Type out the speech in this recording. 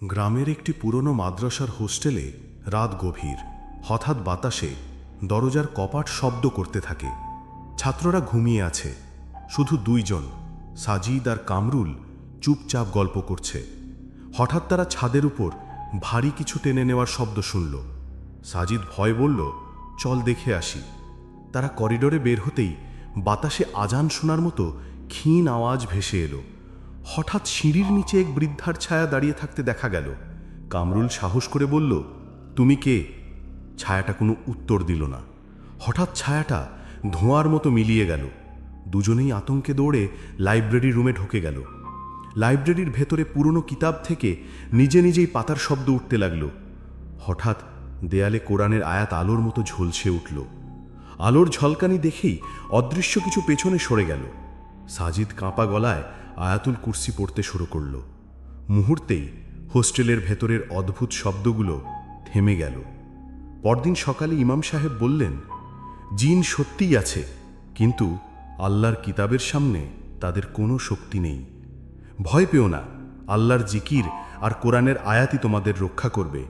গ্রামের একটি পুরনো মাদ্রাসার হোস্টেলে রাত গভীর। হঠাৎ বাতাসে দরজার কপাট শব্দ করতে থাকে। ছাত্ররা ঘুমিয়ে আছে, শুধু দুইজন, সাজিদ আর কামরুল, চুপচাপ গল্প করছে। হঠাৎ তারা ছাদের উপর ভারী কিছু টেনে নেওয়ার শব্দ শুনল। সাজিদ ভয় বলল, চল দেখে আসি। তারা করিডোরে বের হতেই বাতাসে আজান শোনার মতো ক্ষীণ আওয়াজ ভেসে এলো। হঠাৎ সিঁড়ির নিচে এক বৃদ্ধার ছায়া দাঁড়িয়ে থাকতে দেখা গেল। কামরুল সাহস করে বলল, তুমি কে? ছায়াটা কোনো উত্তর দিল না। হঠাৎ ছায়াটা ধোঁয়ার মতো মিলিয়ে গেল। দুজনেই আতঙ্কে দৌড়ে লাইব্রেরি রুমে ঢুকে গেল। লাইব্রেরির ভেতরে পুরনো কিতাব থেকে নিজে নিজেই পাতার শব্দ উঠতে লাগল। হঠাৎ দেয়ালে কোরআনের আয়াত আলোর মতো ঝলসে উঠল। আলোর ঝলকানি দেখেই অদৃশ্য কিছু পেছনে সরে গেল। সাজিদ কাঁপা গলায় আয়াতুল কুরসি পড়তে শুরু করল। মুহূর্তেই হোস্টেলের ভেতরের অদ্ভুত শব্দগুলো থেমে গেল। পরদিন সকালে ইমাম সাহেব বললেন, জিন সত্যিই আছে, কিন্তু আল্লাহর কিতাবের সামনে তাদের কোনো শক্তি নেই। ভয় পেও না, আল্লাহর জিকির আর কোরআনের আয়াতই তোমাদের রক্ষা করবে।